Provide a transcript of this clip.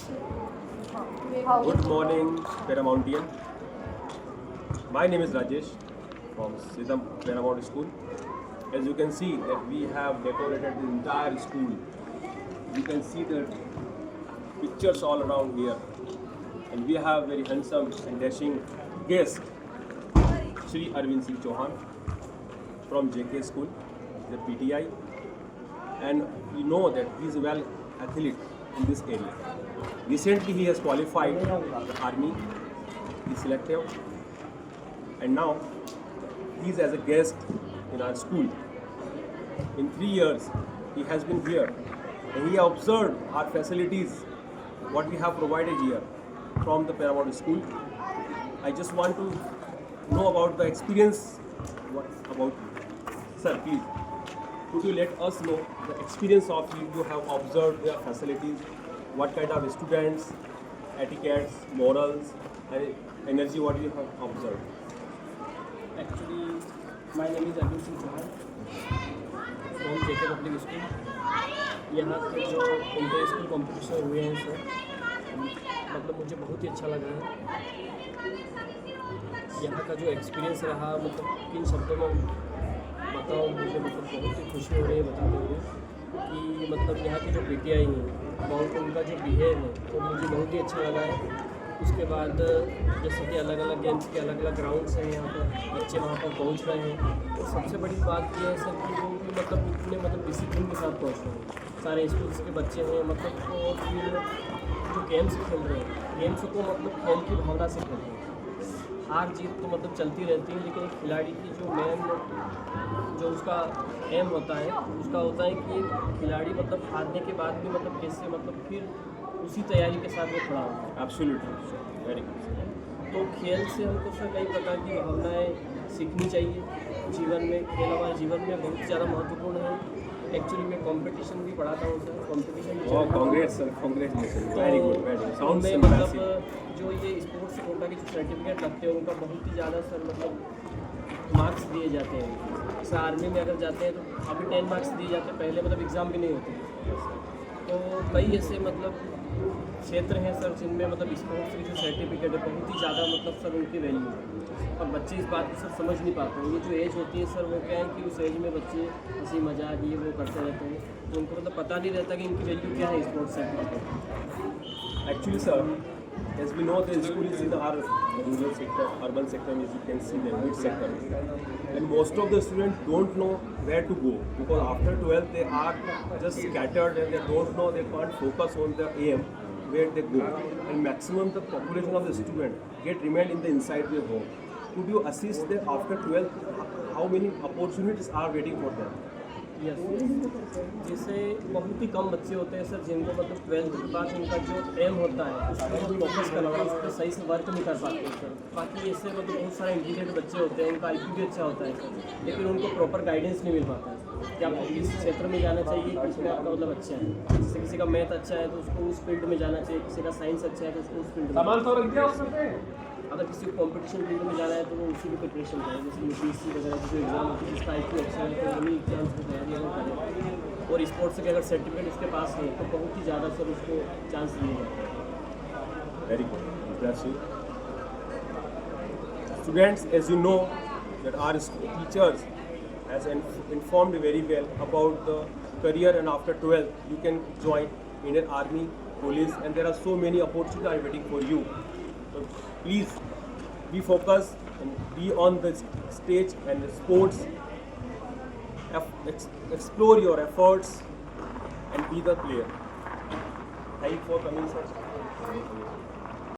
Good morning, Paramountian. My name is Rajesh from Siddham Paramount School. As you can see that we have decorated the entire school. You can see the pictures all around here. And we have very handsome and dashing guest, Shri Arvind Singh Chauhan from JK School, the PTI. And you know that he is a well athlete in this area. Recently he has qualified the army, he selected, and now he is as a guest in our school. In 3 years he has been here and he observed our facilities, what we have provided here from the Paramount School. I just want to know about the experience. What about you? Sir, please, could you let us know the experience of you have observed their facilities, what kind of students, etiquettes, morals, and energy, what you have observed? Actually, my name is Arvind Singh Chauhan from JK public school. यहाँ के जो inter school competition हुए हैं sir, मतलब मुझे बहुत ही अच्छा लगा है. यहाँ का जो एक्सपीरियंस रहा, मतलब किन शब्दों में बताओ, मुझे मतलब बहुत ही खुशी हो रही है बताते हुए कि मतलब यहाँ के जो PTI हैं, बहुत उनका जो बिहेव है तो मुझे बहुत ही अच्छा लगा है. उसके बाद जैसे कि अलग अलग गेम्स के अलग अलग ग्राउंड्स हैं, यहाँ पर बच्चे वहाँ पर पहुँच रहे हैं. तो सबसे बड़ी बात यह है सर कि वो भी मतलब इतने मतलब डिसिप्लिन के साथ पहुँच रहे हैं. सारे स्कूल्स के बच्चे हैं, मतलब तो फिर जो गेम्स खेल रहे हैं, गेम्स को मतलब खेल की भावना से खेल रहे हैं. हार जीत तो मतलब चलती रहती है, लेकिन खिलाड़ी की जो मेन जो उसका एम होता है, उसका होता है कि खिलाड़ी मतलब हारने के बाद भी मतलब कैसे मतलब फिर उसी तैयारी के साथ वो खड़ा होता है. Absolutely, very good. तो खेल से हमको सर कई प्रकार की भावनाएं सीखनी चाहिए जीवन में. खेल हमारे जीवन में बहुत ज़्यादा महत्वपूर्ण है. एक्चुअली मैं कंपटीशन भी पढ़ाता हूँ सर, कंपटीशन भी Congress sir, congratulation, very good, very good. Sounds में इम्प्रेसिव. मतलब जो ये स्पोर्ट्स कोटा के जो सर्टिफिकेट लगते हैं उनका बहुत ही ज़्यादा सर मतलब मार्क्स दिए जाते हैं. जैसे आर्मी में अगर जाते हैं तो अभी 10 मार्क्स दिए जाते हैं, पहले मतलब एग्ज़ाम भी नहीं होते. तो कई ऐसे मतलब क्षेत्र हैं सर जिनमें मतलब स्पोर्ट्स की जो सर्टिफिकेट है बहुत ही ज़्यादा मतलब सर उनकी वैल्यू है. और बच्चे इस बात को सर समझ नहीं पाते हैं. ये जो एज होती है सर, वो क्या है कि उस एज में बच्चे हंसी मजाक ये वो करते रहते हैं, तो उनको मतलब पता नहीं रहता कि इनकी वैल्यू क्या है sports certificate. Actually, sir, as we know, the school is in our rural sector, urban sector, as you can see, the mid sector. And most of the students don't know where to go because after 12th they are just scattered and they don't know, they can't focus on the aim where they go. And maximum the population of the student get remain in the inside their home. Could you assist them after 12th? How many opportunities are waiting for them? Yes, जैसे बहुत ही कम बच्चे होते हैं sir जिनको मतलब 12th के बाद उनका जो एम होता है उस पर वो फोकस करना, उस पर सही से वर्क नहीं कर पाते हैं सर. बाकी ऐसे मतलब बहुत सारे इंटेलिजेंट बच्चे होते हैं, उनका IQ भी अच्छा होता है सर, लेकिन उनको प्रॉपर गाइडेंस नहीं मिल पाता है कि आपको किस क्षेत्र में जाना चाहिए, किसमें आपका मतलब अच्छा है. जैसे किसी का मैथ अच्छा है तो उसको उस फील्ड में जाना चाहिए, किसी का साइंस अच्छा है तो उसको उस फील्ड में. अगर किसी को कॉम्पिटिशन फील्ड में जाना है तो वो उसी की प्रिपरेशन करें. जैसे UPSC वगैरह की जो एग्ज़ाम होती है जिसका IQ अच्छा है तो उन्हीं एग्जाम्स की तैयारी अगर करें और स्पोर्ट्स के अगर सर्टिफिकेट उसके पास है तो बहुत ही ज़्यादा सर उसको चांस दिए जाते हैं. Very good. Impressive. Students, as you know, that our teachers has informed very well about the career, and after 12th you can join Indian Army, Police, and there are so many opportunities are waiting for you. So please be focused and be on the stage and the sports. Explore your efforts and be the player. Thank you for coming, sir.